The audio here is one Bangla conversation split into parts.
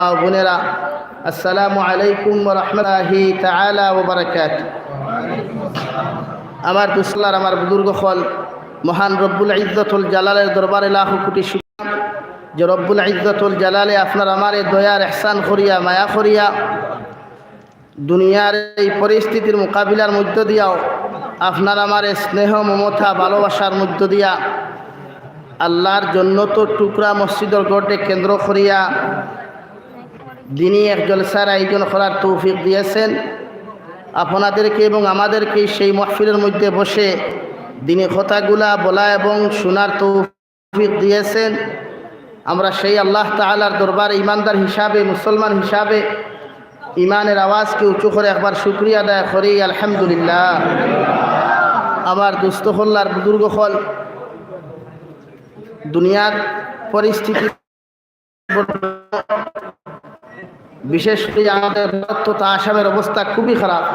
বোনেরা, আসসালামু আলাইকুম ওয়া রাহমাতুল্লাহি তাআলা ওয়া বারাকাতুহু। আমার দুসলার আমার বুজুর্গ হল মহান রব্বুল ইজ্জতুল জালালের দরবারে লাখো কোটি শুকর যে রব্বুল ইজ্জতুল জালালে আপনার আমার দয়ার ইহসান করিয়া মায়া করিয়া দুনিয়ার এই পরিস্থিতির মোকাবিলার মধ্য দিয়াও আপনার আমার স্নেহ মমতা ভালোবাসার মধ্য দিয়া আল্লাহর জন্নতর টুকরা মসজিদের গড়ে কেন্দ্র করিয়া দিনই এক জলসার আয়োজন করার তৌফিক দিয়েছেন। আপনাদেরকে এবং আমাদেরকে সেই মাহফিলের মধ্যে বসে দিনী কথাগুলা বলা এবং শোনার তৌফিক দিয়েছেন। আমরা সেই আল্লাহ তাআলার দরবারে ইমানদার হিসাবে, মুসলমান হিসাবে ইমানের আওয়াজকে উঁচু করে একবার শুকরিয়া আদায় করি, আলহামদুলিল্লাহ। আমার দুস্থ হল্লার বুজুর্গ হল দুনিয়ার পরিস্থিতি, বিশেষ করে আমাদের ভারত তথা আসামের অবস্থা খুবই খারাপ।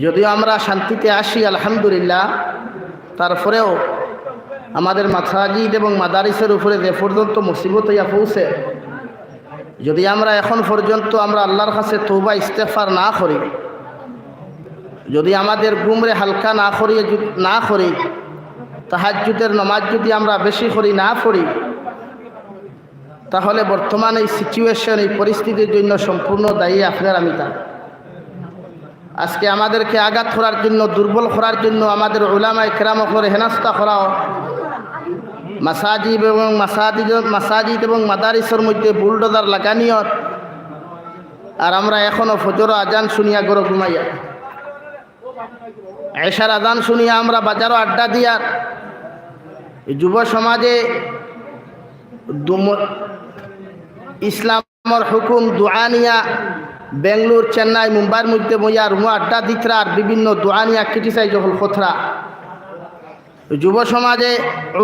যদিও আমরা শান্তিতে আসি আলহামদুলিল্লাহ, তারপরেও আমাদের মাসাজিদ এবং মাদারিসের উপরে যে পর্যন্ত মুসিবত হইয়া পৌঁছে, যদি আমরা এখন পর্যন্ত আমরা আল্লাহর কাছে তওবা ইস্তেগফার না করি, যদি আমাদের ঘুমরে হালকা না করি তাহাজ্জুদের নামাজ যদি আমরা বেশি করি না পড়ি, তাহলে বর্তমান এই সিচুয়েশন, এই পরিস্থিতির জন্য সম্পূর্ণ দায়ী আপনার আমি তা। আজকে আমাদেরকে আঘাত করার জন্য, দুর্বল করার জন্য আমাদের উলামায়ে কেরাম করে হেনস্থা করাও, মাসাজিদ এবং মাদারিসের মধ্যে বুলডোজার লাগানিও, আর আমরা এখনো ফজর আজান শুনিয়া গরো ঘুমাইয়া, এশার আজান শুনিয়া আমরা বাজারও আড্ডা দিয়ার যুব সমাজে ইসলামর হুকুম দুআনিয়া বেঙ্গলোর, চেন্নাই, মুম্বাইয়ের মধ্যে বইয়া রুমো আড্ডা দিতরা আর বিভিন্ন দুআনিয়া ক্রিটিসাইজ হল খতরা। যুব সমাজে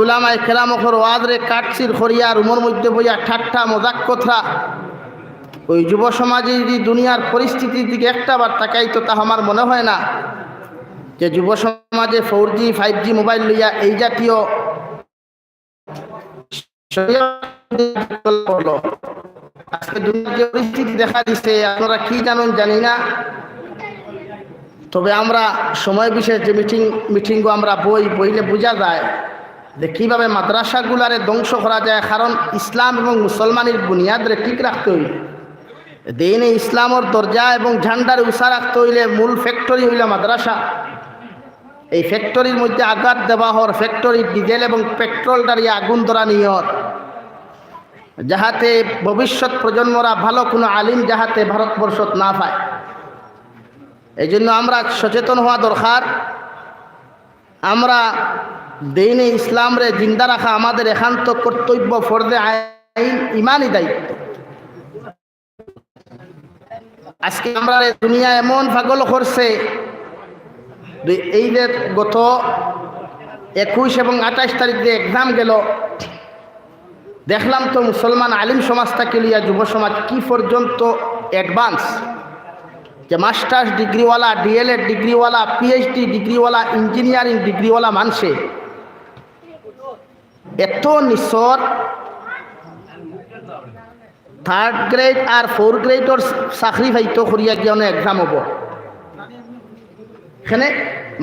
উলামায়ে কেরাম ওখর ওয়াজরে কাটছির করিয়া রুমোর মধ্যে বইয়া ঠাট্টা মজাক কথরা। ওই যুব সমাজে যদি দুনিয়ার পরিস্থিতির দিকে একটাবার তাকাইতো, তা আমার মনে হয় না যে যুব সমাজে 4G 5G মোবাইল লইয়া এই জাতীয় আজকে দুনিয়ার যে পরিস্থিতি দেখা দিচ্ছে, আপনারা কি জানেন জানি না, তবে আমরা সময় বিশেষ যে মিটিংও আমরা বইলে বোঝা যায় যে কীভাবে মাদ্রাসাগুলারে ধ্বংস করা যায়। কারণ ইসলাম এবং মুসলমানের বুনিয়াদরে ঠিক রাখতে হইলে, দিনে ইসলামর দরজা এবং ঝান্ডার উষা রাখতে হইলে মূল ফ্যাক্টরি হইল মাদ্রাসা। এই ফ্যাক্টরির মধ্যে আঘাত দেওয়া হর, ফ্যাক্টরির ডিজেল এবং পেট্রোল দাঁড়িয়ে আগুন ধরা নিয়র, যাহাতে ভবিষ্যৎ প্রজন্মরা ভালো কোনো আলিম যাহাতে ভারতবর্ষত না পায়। এই জন্য আমরা সচেতন হওয়া দরকার। আমরা দিনে ইসলামরে জিন্দা রাখা আমাদের একান্ত কর্তব্য, ফরজে আইন, ইমানি দায়িত্ব। আজকে আমরা দুনিয়া এমন পাগল করছে, এই যে গত 21 এবং 28 তারিখ যে এক্সাম গেল, দেখলাম তো মুসলমান আলিম সমাজটাকে লিয়া যুব সমাজ কি পর্যন্ত অ্যাডভান্স, যে মাস্টার্স ডিগ্রিওয়ালা, ডিএলএড ডিগ্রিওয়ালা, পিএইচডি ডিগ্রিওয়ালা, ইঞ্জিনিয়ারিং ডিগ্রিওয়ালা মানুষে এত নিঃসর 3rd গ্রেড আর 4th গ্রেডর চাকরি পাইতো করিয়া গিয়ে এক্সাম হব। এখানে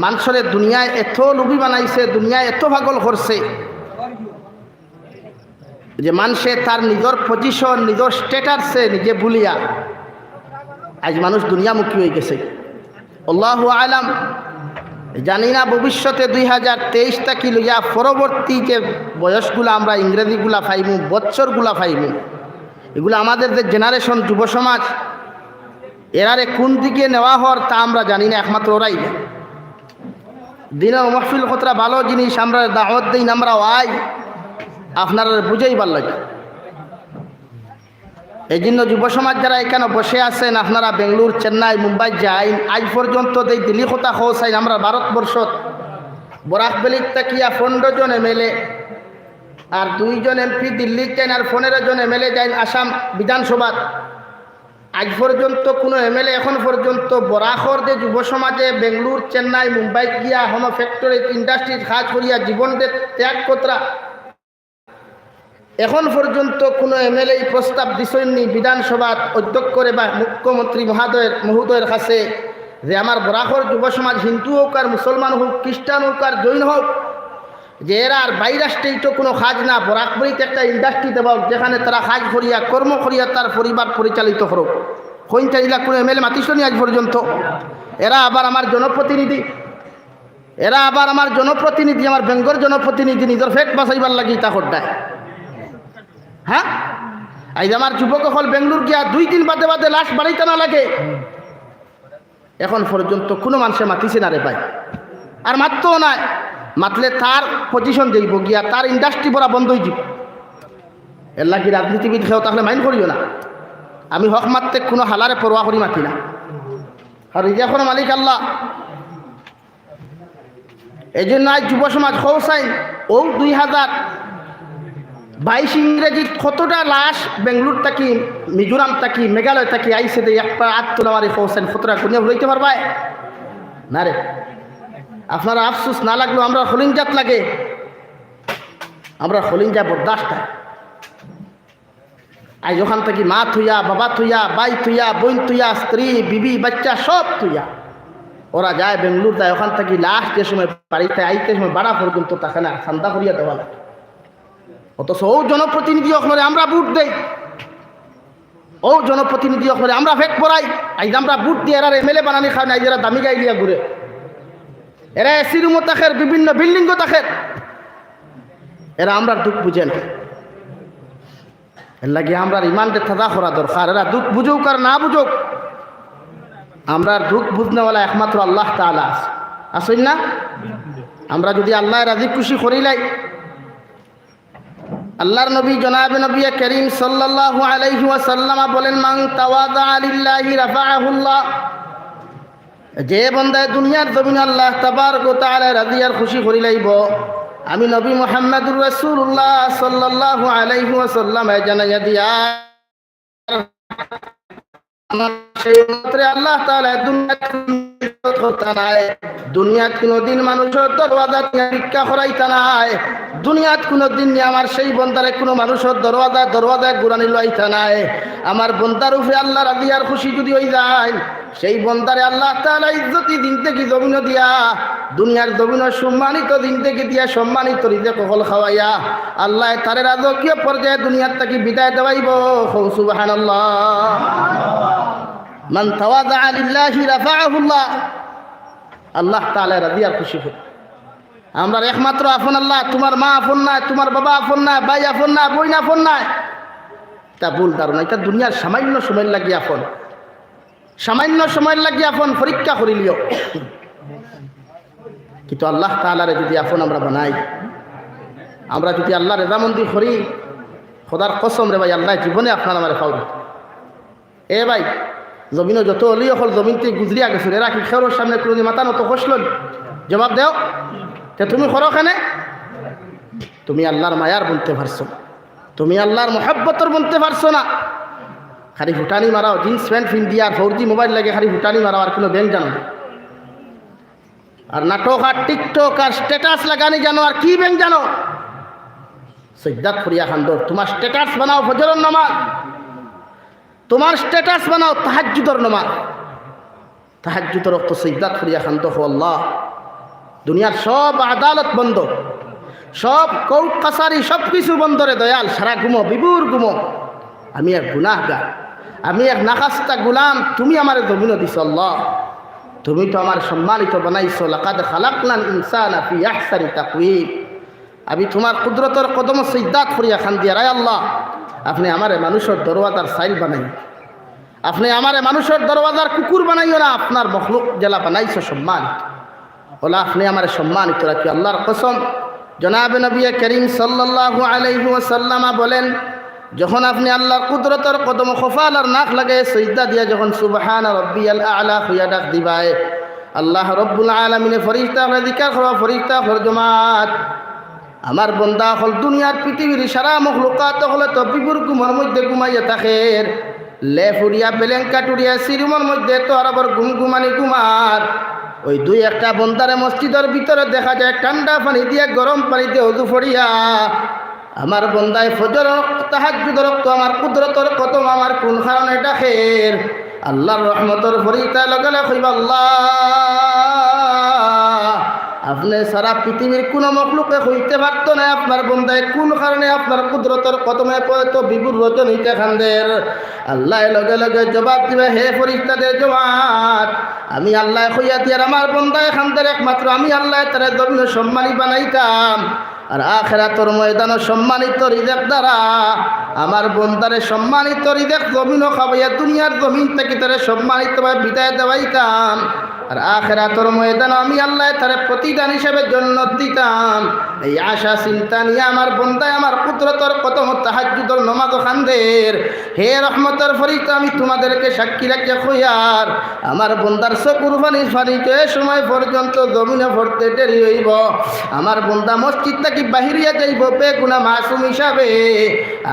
মানুষের দুনিয়ায় এত লোভী বানাইছে, দুনিয়ায় এত পাগল করছে যে মানুষে তার নিজের পজিশন, নিজের স্ট্যাটাসে নিজে ভুলিয়া আজ মানুষ দুনিয়ামুখী হয়ে গেছে। আল্লাহু আলাম, জানি না ভবিষ্যতে 2023 তাকি লইয়া পরবর্তী যে বয়সগুলা আমরা ইংরেজিগুলা পাইমু, বৎসরগুলা পাইমু, এগুলো আমাদের যে জেনারেশন যুব সমাজ এরারে কোন দিকে নেওয়া হর তা আমরা জানি না, একমাত্র ওরাই। দিনের মাহফিল কতটা ভালো জিনিস, আমরা দাওয়াত দিই, আমরা আই আপনারা বুঝাইবার লাগে। এই জন্য যুব সমাজ যারা এখানে বসে আছেন, আপনারা বেঙ্গলোর, চেন্নাই, মুম্বাই যাই, আজ পর্যন্ত এই দিল্লি কথা হওয়াই আমরা ভারতবর্ষত বরাকবেলির তাকিয়া 15 জন এমএলএ আর 2 জন এমপি দিল্লির যাইন আর 15 জন এমএলএ যাইন আসাম বিধানসভাত। আজ পর্যন্ত কোনো এমএলএ এখন পর্যন্ত বরাকর যে যুব সমাজে বেঙ্গলোর, চেন্নাই, মুম্বাই গিয়া কোনো ফ্যাক্টরি, ইন্ডাস্ট্রিজ কাজ করিয়া জীবনকে ত্যাগ কতরা এখন পর্যন্ত কোনো এমএলএ প্রস্তাব দিছেননি বিধানসভা অধ্যক্ষরে বা মুখ্যমন্ত্রী মহোদয়ের কাছে যে আমার বরাকর যুব সমাজ হিন্দু হোক আর মুসলমান হোক খ্রিস্টান হোক আর জৈন হোক, যে এরা আর বাইরা স্টেটও কোনো কাজ না, বরাকবরিতে একটা ইন্ডাস্ট্রি দেওয়া যেখানে তারা কাজ করিয়া কর্ম করিয়া তার পরিবার পরিচালিত করুক। কইনটা জেলা কোনো এমএলএ মাতিসনি আজ পর্যন্ত। এরা আবার আমার জনপ্রতিনিধি, আমার বেঙ্গর জনপ্রতিনিধি নিজের ফেক বাঁচাইবার লাগি তা করডায়। হ্যাঁ, আজ আমার যুবক হল বেঙ্গলুর গিয়া 2 দিন বাদে বাদে লাশ বাড়িতে না লাগে। এখন পর্যন্ত কোনো মানুষে মাতিছে না রে ভাই, আর মাততেও নাই। মাতলে তার পজিশন যাইব গিয়া, তার ইন্ডাস্ট্রি পড়া বন্ধ হয়ে যাব। এর লাগি রাজনীতিবিদ খেয়েও তাহলে মাইন্ড করিও না। আমি হক মারতে কোনো হালারে পরোয়া করি মাতি না, আর এখন মালিক আল্লাহ। এই জন্য আজ যুব সমাজ খৌসাইন ও 2022 ইংরেজিত কতটা লাশ বেঙ্গলুর থাকি, মিজোরাম থাকি, মেঘালয় থাকি আইসে দিয়ে একটা আত্মনামারি খৌসাইন কতটা কোনিয়া হইতে পারবায় না রে। আপনারা আফসোস না লাগলো, আমরা হলিংজাত লাগে, আমরা হলিংজা বরদাস্ত। আজ ওখান থেকে মা থুইয়া, বাবা থুইয়া, বাই থুইয়া, বোন থুইয়া, স্ত্রী বিবি বাচ্চা সব থুইয়া ওরা যায় বেঙ্গলুর, যায় ওখান থেকে লাস্ট যে সময় বাড়িতে আইতে সময় বাড়া পর্যন্ত তাকে না সান্দা করিয়া দেওয়া লাগে। অথচ ও জনপ্রতিনিধি ওখানে আমরা বুট দেই, ও জনপ্রতিনিধি ওখানে আমরা ভেট পড়াই। আজ আমরা বুট দিয়ে এরা এমএলএ বানানি খাওয়া নাই, এরা দামি গাই দিয়া ঘুরে, এরা এসি রুমও থাকের, বিভিন্ন বিল্ডিংও থাকের, এরা আমরা দুঃখ বুঝে না। এর লাগে আমরা ইমানদের থাকা করা দরকার। এরা দুঃখ বুঝুক আর না বুঝুক, আমরা দুঃখ বুঝনেওয়ালা একমাত্র আল্লাহ তাআলা আসেন না। আমরা যদি আল্লাহ রাজি খুশি করিলাই, আল্লাহর নবী জনাবে নবী করিম সাল্লাল্লাহু আলাইহি ওয়াসাল্লাম বলেন, মান তাওয়াদা লিল্লাহি রাফাআহুল্লাহ। যে বান্দায় দুনিয়ার জমিন আল্লাহ তাবারক ওয়া তাআলা রাজি আর খুশি করিলাইব, আমি নবী মুহাম্মদুর রাসূলুল্লাহ সাল্লাল্লাহু আলাইহি ওয়াসাল্লাম জানাইয়া দিয়া আল্লাহ তাআলা দুনিয়াত কোনদিন মানুষের দরওয়াজা ভিক্ষা করাইতা নাই, দুনিয়াত কোনদিন আমার সেই বন্দারে কোনো মানুষের দরওয়াজায় গুরানি লইতা নাই। আমার বন্দার উপরে আল্লাহ রাজি আর খুশি যদি হয়ে যায়, সেই বন্দারে আল্লাহ তাআলা ইজ্জতি দিন থেকে জমিন দিয়া, দুনিয়ার জমিন সম্মানিত দিন থেকে দিয়া সম্মানিত রিজেক কখল খাওয়াইয়া আল্লাহ তারে রাজকীয় পর্যায়ে দুনিয়ার থেকে বিদায় দেওয়াইব। সুবহানাল্লাহ। মান তাওয়াদা লিল্লাহি রাফাআহুল্লাহ। আল্লাহ তাআলা রাজি আর খুশি করে। আমরা একমাত্র আপন আল্লাহ। তোমার মা আপন নাই, তোমার বাবা আপন নাই, ভাই আপন নাই, বোন আপন নাই, তা ভুল ধারণা। এটা দুনিয়ার সামান্য সময় লাগি আপন, সামান্য সময় লাগি আপন পরীক্ষা করিলিও। কিন্তু আল্লাহ তাআলারে যদি আপন আমরা বানাই, আমরা যদি আল্লাহ রেজামন্দি করি, খোদার কসম রে ভাই, আল্লাহ জীবনে আপনার আমার পাওয়া। এ ভাই, জমিনও যত অলি অকল জমিন থেকে গুজরিয়া গেছিল, এরা কি খেলোর সামনে কোনো মাথা নত কষল? জবাব দেও। তে তুমি করো কেন? তুমি আল্লাহর মায়ার বলতে পারছো না, তুমি আল্লাহর মহব্বতর বলতে পারছো না। খালি ফুটানি মারাও, জিন্স প্যান্ট পিন্দি আর 4G মোবাইল লাগে খালি ফুটানি মারাও, আর কোনো ব্যাংক জানো না। আর নাটক আর টিকটক আর স্ট্যাটাস লাগানি জানো, আর কি ব্যাংক জানো? সৈয়দাত ফরিয়া খান্দর, তোমার স্ট্যাটাস বানাও ফজরের নামাজ, তোমার স্ট্যাটাস বানাও তাহাজ্জুদের নামাজ, তাহাজ্জুদের ওয়াক্ত সৈয়দাত ফরিয়া খান্দ হো আল্লাহ। দুনিয়ার সব আদালত বন্ধ, সব কোর্ট কাছারি সব কিছু বন্ধ রে দয়াল, সারা ঘুমো, বিবুর ঘুমো। আমি এক গুনাহগার, আমি এক নাকাস্তা গুলাম, তুমি আমার জমিন দিছ আল্লাহ, তুমি তো আমার সম্মানিত বানাইছো। লাকাদ খালাকনাল ইনসানা ফি আহসানি তাকওয়িম। আমি তোমার কুদরতের কদম সৈয়দাত ফরিয়া খান দিয়া, রায় আল্লাহ আপনি আমারে মানুষের দরওয়াজার সাইল বানাই, আপনি আমারে মানুষের দরওয়াজার কুকুর বানাইও না, আপনার মখলুক জেলা বানাইছো সম্মানিত, ওলা আপনি আমারে সম্মানিত রাখি। আল্লাহর কসম, জনাবে নবী করিম সাল্লাল্লাহু আলাইহি ওয়াসাল্লাম বলেন, যখন আপনি আল্লাহর কুদরতের কদম খফাল আর নাক লাগে সজদা দিয়া যখন সুবহানা রাব্বিয়াল আ'লা হইয়া ডাক দিবায়, আল্লাহ রব্বুল আলামিনে ফরিস্তা হলে জিকির করো, ফরিস্তা হল জমাত, আমার বন্দা হল দুনিয়ার পৃথিবীর সারা মখলুকাত হলে তো বিপুর ঘুমের মধ্যে ঘুমাইয়া থাকে, লে ফুরিয়া বেলেঙ্কা টুরিয়া সিরুমের মধ্যে তো আর আবার ঘুমানি ঘুমার। ওই দুই একটা বন্দারে মসজিদের ভিতরে দেখা যায় ঠান্ডা পানি দিয়ে গরম পানি দিয়ে উজু ফড়িয়া আমার বন্দায় ফজর তাহাজ্জুদ রক্ত আমার কুদরতর কদম আমার কোন কারণে ডাকের আল্লাহর রহমতর ফরিতা লগালে কইবা আল্লাহ আপনি সারা পৃথিবীর কোন মখলুকে হইতে পারতো না আপনার বন্দায় কোন কারণে আপনার কুদরতর কদমে পড়তো বিপুর রজনীতে খান্দের আল্লাহ লগে লগে জবাব দিবে হে ফরিস্তাদের জবাব আমি আল্লাহ কইয়া দিয়ার আমার বন্দায় খান্দের একমাত্র আমি আল্লাহ তারা জমিন সম্মানী বানাইতাম আর আখিরাতের ময়দান সম্মানিত রিজেক দ্বারা আমার বন্দারে সম্মানিত রিজেক জমিন খাবাইয়া দুনিয়ার জমিন থেকে তারা সম্মানিতভাবে বিদায় দেওয়াইতাম আর আখিরাতের ময়দান আমি আল্লাহ তারে প্রতিদান হিসেবে জান্নাত দিতাম এই আশা চিন্তা নিয়ে আমার বন্দায় আমার কুদরতর কদম তাহাজ্জুদের নামাজ খান্দের হে রহমতের ফরিস্তা আমি তোমাদেরকে সাক্ষী রাখিয়া কইয়ার আমার বন্দার চকুর ফানিতে সময় পর্যন্ত জমিনে পড়তে দেরি হইব আমার বন্দা মসজিদ থেকে বাহিরিয়া যাইব বেগুনা মাসুম হিসাবে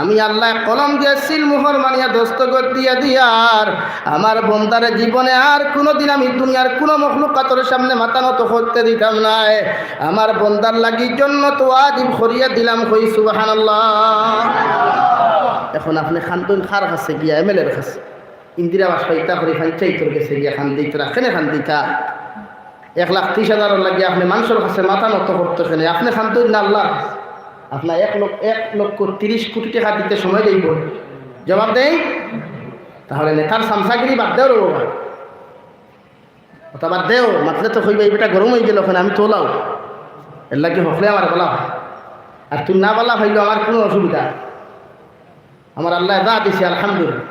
আমি আল্লাহ কলম দিয়ে সিল মোহর মানিয়া দস্তখত দিয়া দিয়ার আমার বন্দারে জীবনে আর কোনোদিন আমি দুনিয়ার কোনো মখলুকাতের সামনে মাথা নত করতে দিতাম না আমার বন্দার লাগি জন্য তো ওয়াজিব করিয়া দিলাম কই সুবহানাল্লাহ। এখন আপনি খানতুন খার কাছে গিয়া এমএলএর কাছে ইন্দিরা আবাস পাইতা করে পঞ্চায়েতের কাছে গিয়া খান দিতে রাখেন খান দিতা 1,30,000 লাগিয়ে আপনি মানুষের কাছে মাথা নত করতেছেন আপনি খানতুন না আল্লাহ আপনার 1,30,00,000 টাকা দিতে সময় দেব জবাব দেই তাহলে নেতার সামসাগিরি বাদ দেও রব অথবা দেও মাতলে তো হইবে এটা গরম হয়ে গেল ওখানে আমি তোলাও এর লাগে হকলে আমার বলা হয় আর তুমি না বলা হইল আমার কোনো অসুবিধা আমার আল্লাহ যা দিছে আলহামদুলিল্লাহ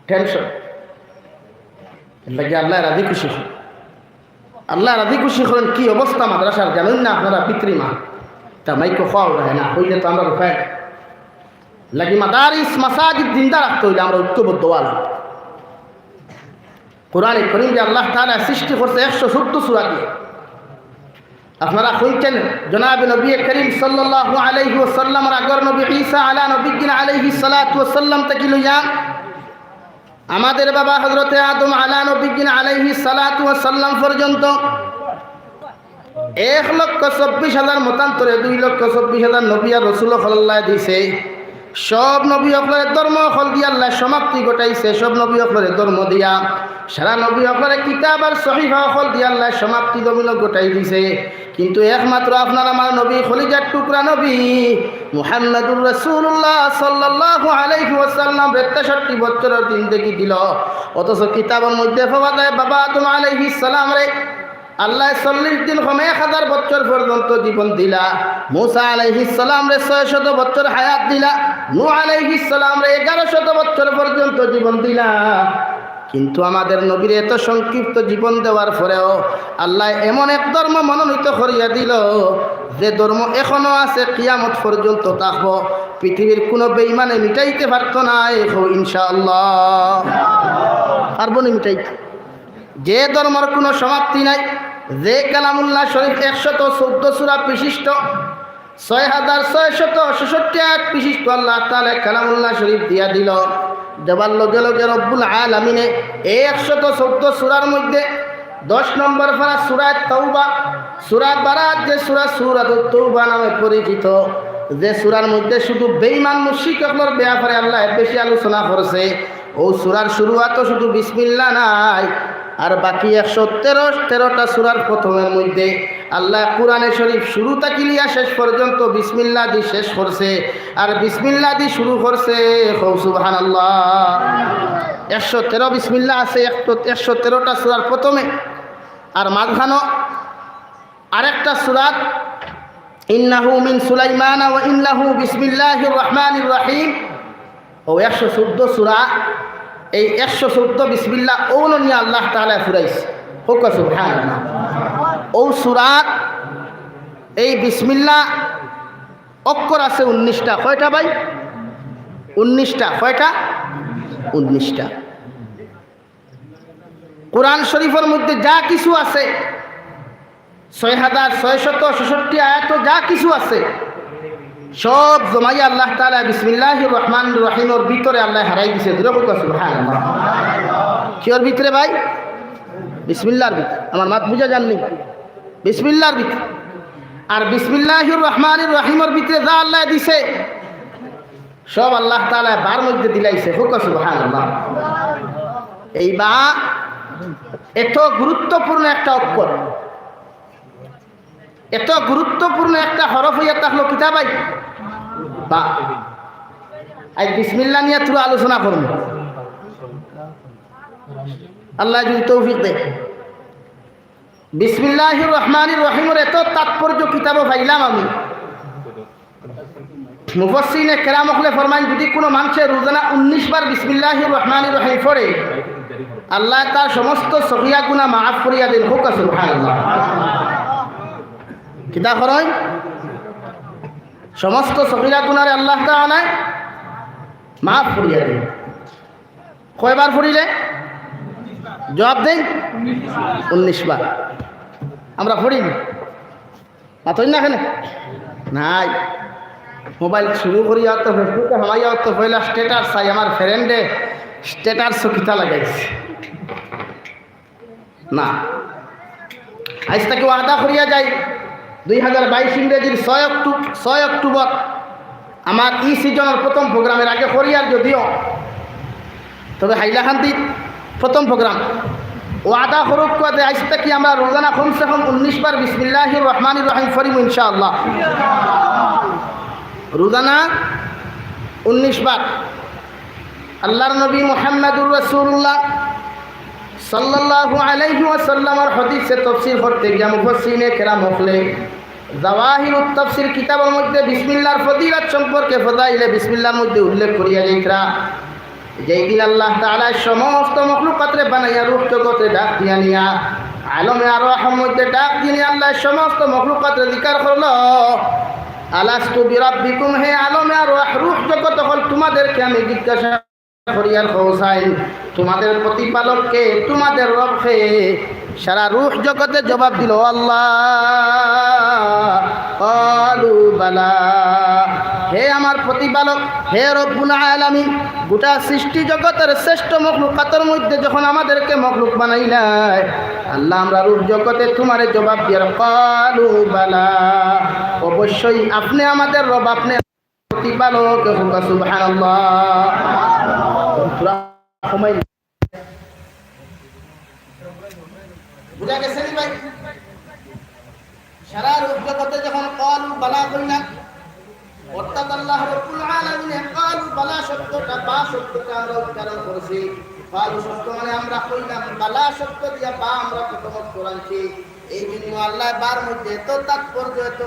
টেনশন এর লাগে আল্লাহ রাজি খুশি আল্লাহ রাজি খুশি করেন কি অবস্থা মাদ্রাসার জানেন না আপনারা পিতৃমা তা মাইকো খাওয়া যায় না হইলে তো আমরা রুফায় লাগি মাদারিস মাসাজিদ জিন্দা রাখতে হইলে আমরা ঐক্যবদ্ধ হওয়া কোরআনে করিম যে আল্লাহ তাআলা সৃষ্টি করছে 114 সূরা দিয়ে আপনারা কইছেন জনাব নবী করিম সাল্লাল্লাহু আলাইহি ওয়াসাল্লাম এর আগর নবী ঈসা আলা নবিয়িনা আলাইহি সালাতু ওয়াসাল্লাম থেকে লইয়া আমাদের বাবা হযরতে আদম আলা নবিয়িনা আলাইহি সালাতু ওয়াসাল্লাম পর্যন্ত 1,24,000 মতান্তরে 2,24,000 নবী আর রাসূল আল্লাহ দিয়েছে সব নবী অকলের ধর্ম হল দিয়া আল্লাহ সমাপ্তি ঘটাইছে সব নবী অকলের ধর্ম দিয়া সারা নবী অকলের কিতাব আর সহিফা হল দিয়া আল্লাহ সমাপ্তি জমিন ঘটাই দিছে কিন্তু একমাত্র আপনার আমার নবী খলিজার টুকরা নবী মুহাম্মদুর রাসূলুল্লাহ সাল্লাল্লাহু আলাইহি ওয়াসাল্লাম 63 বছরের জিন্দেগি দিল অথচ কিতাবের মধ্যে পাওয়া যায় বাবা আদম আলাইহিস সালাম রে আল্লাহ 40 দিন 1000 বছর পর্যন্ত জীবন দিলা মুসা আলাইহিস সালাম রে 600 বছর হায়াত দিলা নূহ আলাইহিস সালাম রে 1100 বছর পর্যন্ত জীবন দিলা কিন্তু আমাদের নবীর এত সংক্ষিপ্ত জীবন দেওয়ার পরেও আল্লাহ এমন এক ধর্ম মনোনীত করিয়া দিল যে ধর্ম এখনো আছে কিয়ামত পর্যন্ত থাকবো পৃথিবীর কোনো বেঈমানে মিটাইতে পারতো না ইনশাআল্লাহ পারবো না মিটাইতে যে ধর্মের কোনো সমাপ্তি নাই যে কালামুল্লাহ শরীফ 114 সূরা বিশিষ্ট 6,666 বিশিষ্ট আল্লাহ তাআলা কালামুল্লাহ শরীফ দিয়া দিল দেবার লগে লগে রব্বুল আলামিনে 114 সূরার মধ্যে 10 নম্বর পারা সূরা তাওবা সূরা বারাত যে সূরাতুত তাওবা নামে পরিচিত যে সূরার মধ্যে শুধু বেঈমান মুশরিকদের ব্যাপারে আল্লাহ বেশি আলোচনা করেছে ও সূরার শুরুয়াতে শুধু বিসমিল্লাহ নাই আর বাকি 113টা সূরার প্রথমের মধ্যে আল্লাহ কোরআনে শরীফ শুরু থেকে লিয়া শেষ পর্যন্ত বিসমিল্লাহ দিয়ে শেষ করছে আর বিসমিল্লাহ দিয়ে শুরু করছে সুবহানাল্লাহ 113 বিসমিল্লাহ আছে 113টা সূরার প্রথমে আর মাঝখানে আরেকটা সূরা ইন্নাহু মিন সুলাইমান ওয়া ইন্নাহু বিসমিল্লাহির রহমানির রহিম ও 114 সূরা এই 114 বিসমিল্লাহ ওগুলো নিয়ে আল্লাহ তাআলা ফুরাইছে হোক সুবহানাল্লাহ ও সূরা এই বিসমিল্লাহ অক্ষর আছে 19টা কয়টা ভাই 19টা কয়টা 19টা কোরআন শরীফের মধ্যে যা কিছু আছে 6,666 আয়াত যা কিছু আছে সব জমাই আল্লাহ তাআলা বিসমিল্লাহির রহমানির রহিমের ভিতরে আল্লাহ হারাই দিয়েছে সুবহানাল্লাহ কির ভিতরে ভাই বিসমিল্লাহর ভিতরে আমার মাত বুঝা জাননি বিসমিল্লাহর ভিতরে আর বিসমিল্লাহির রহমানির রহিমের ভিতরে যা আল্লাহ দিছে সব আল্লাহ তাআলা বার মধ্যে দিলাইছে। হুক সুবহানাল্লাহ। এই বা এত গুরুত্বপূর্ণ একটা অক্ষর, এত গুরুত্বপূর্ণ একটা হরফ হইয়া থাকলো কিতাবাই বা। আজ বিসমিল্লাহ নিয়ে তুই আলোচনা করুন, আল্লাহ যদি তৌফিক দেয়। বিসমিল্লাহির রহমানির রহিমের এত তাৎপর্য কিতাবও পাইলাম আমি। মুফাসসিরিনে কেরাম হলে ফরমাইন যদি কোনো মানুষের রোজানা 19 বার বিসমিল্লাহির রহমানির রহিম পড়ে আল্লাহ তার সমস্ত সগীরা গুনাহ মাফ করিয়া দেন। হুক সুবহানাল্লাহ। কিতা করেন? সমস্ত সগীরা গুনাহরে আল্লাহ তাআলা মাফ করিয়া দেন। কয়বার পড়িলে? জবাব দেন 19 বার। আমরা পড়িনি মাতই না এখানে নাই। মোবাইল শুরু করি তো ফেসবুকে হামাইয়া তো পয়লা স্ট্যাটাস চাই, আমার ফ্রেন্ডে স্ট্যাটাস কিতা লাগাইছে না। আজ তাকে ওয়াদা করিয়া যাই 2022 ইংরেজির 6 অক্টোবর আমার ই সিজনের প্রথম প্রোগ্রামের আগে করিয়ার যদিও, তবে হাইলাকান্দি প্রথম প্রোগ্রাম ওয়াদা করুক কদে আজ থেকে আমরা রোজানা কমসে কম 19 বার বিসমিল্লাহির রহমানির রহিম পড়িব ইনশাআল্লাহ। রোজানা 19 বার। আল্লাহর নবী মুহাম্মদুর রাসূলুল্লাহ সাল্লাল্লাহু আলাইহি ওয়াসাল্লামের হাদিসে তাফসীর করতে গিয়া মুফাসসিরিনে কেরাম হলে জাওয়াহিরুত তাফসীর কিতাবের মধ্যে বিসমিল্লাহর ফজিলত সম্পর্কে ফজাইলে বিসমিল্লাহর মধ্যে উল্লেখ করিয়া যাইতরা যেই দিন আল্লাহ তাআলা সমস্ত মখলুকাতরে বানাইয়া রূহ জগতে ডাক দিয়া নিয়া আলমে আরওয়াহের মধ্যে ডাক দিয়ে আল্লাহ সমস্ত মখলুকাতরে জিকির করলো আলাস্তু বিরাব্বিকুম, হে আলমে আরওয়াহ রূহ জগৎ হল তোমাদেরকে আমি জিজ্ঞাসা করিয়ার খোসাই তোমাদের প্রতিপালককে, তোমাদের রবকে। সারা রূহ জগতে জবাব দিল আল্লাহ। ক্বালু বালা, হে আমার প্রতিপালক, হে রব্বুল আলামিন, গোটা সৃষ্টি জগতের শ্রেষ্ঠ মখলুকাতের মধ্যে যখন আমাদেরকে মখলুক বানাইলাই আল্লাহ আমরা রূহ জগতে তোমারে জবাব দিয়ার ক্বালু বালা, অবশ্যই আপনি আমাদের রব, আপনি প্রতিপালক। সুবহানাল্লাহ। বুঝা গেছে নি ভাই? সারা রূহ জগতে যখন ক্বালু বালা কইনা অর্থাৎ আল্লাহ রাব্বুল আলামিন ক্বালু বালা শব্দটা বা শব্দটা আমরা উচ্চারণ করেছি। ক্বালু শব্দ মানে আমরা কইলাম, বালা শব্দ দিয়া বা আমরা প্রথম করেছি। এই জন্য আল্লাহ বার মধ্যে এত তাৎপর্য এত